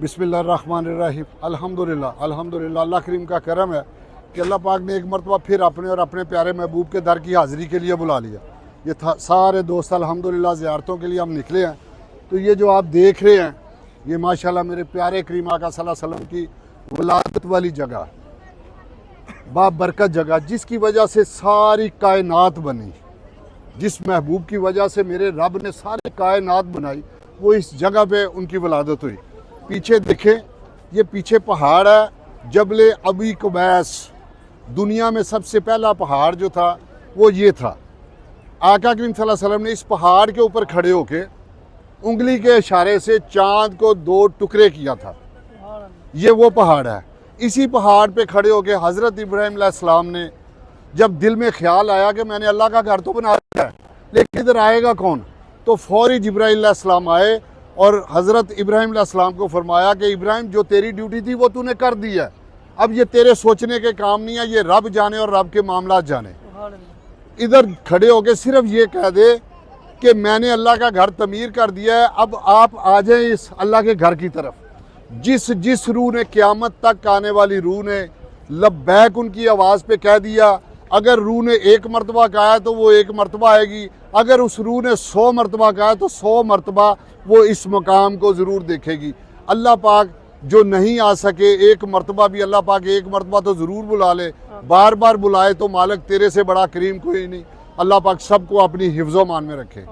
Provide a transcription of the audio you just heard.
बिस्मिल्लाहिर्रहमानिर्रहीम। अल्हम्दुलिल्लाह अल्लाह करीम का करम है कि अल्लाह पाक ने एक मरतबा फिर अपने और अपने प्यारे महबूब के दर की हाज़िरी के लिए बुला लिया। ये सारे दोस्त अल्हम्दुलिल्लाह ज़ियारतों के लिए हम निकले हैं। तो ये जो आप देख रहे हैं ये माशाल्लाह मेरे प्यारे करीम आका सल्लल्लाहु अलैहि वसल्लम की वलादत वाली जगह, बाबरकत जगह, जिसकी वजह से सारी कायनात बनी, जिस महबूब की वजह से मेरे रब ने सारी कायनात बनाई, वो इस जगह पे उनकी वलादत हुई। पीछे देखें, ये पीछे पहाड़ है जबल अबी कुबैस। दुनिया में सबसे पहला पहाड़ जो था वो ये था। आका करीम सल्लल्लाहु अलैहि वसल्लम ने इस पहाड़ के ऊपर खड़े होके उंगली के इशारे से चांद को 2 टुकड़े किया था। ये वो पहाड़ है। इसी पहाड़ पे खड़े होके हज़रत इब्राहीम अलैहिस्सलाम ने जब दिल में ख्याल आया कि मैंने अल्लाह का घर तो बना दिया है, लेकिन इधर आएगा कौन, तो फौरी जिब्राईल अलैहिस्सलाम आए और हज़रत इब्राहीम अलैहिस्सलाम को फरमाया कि इब्राहीम, जो तेरी ड्यूटी थी वो तूने कर दी है, अब ये तेरे सोचने के काम नहीं है, ये रब जाने और रब के मामला जाने। इधर खड़े होके सिर्फ ये कह दे कि मैंने अल्लाह का घर तमीर कर दिया है, अब आप आ जाएं इस अल्लाह के घर की तरफ। जिस रूह ने क़यामत तक आने वाली रूह ने लब्बैक उनकी आवाज़ पे कह दिया, अगर रूह ने 1 मरतबा कहा है तो वो 1 मरतबा आएगी, अगर उस रूह ने 100 मरतबा कहा है तो 100 मरतबा वो इस मकाम को ज़रूर देखेगी। अल्लाह पाक जो नहीं आ सके 1 मरतबा भी, अल्लाह पाक 1 मरतबा तो ज़रूर बुला ले, बार बार बुलाए तो मालिक तेरे से बड़ा करीम कोई नहीं। अल्लाह पाक सबको अपनी हिफ्ज़-ओ-मान में रखे।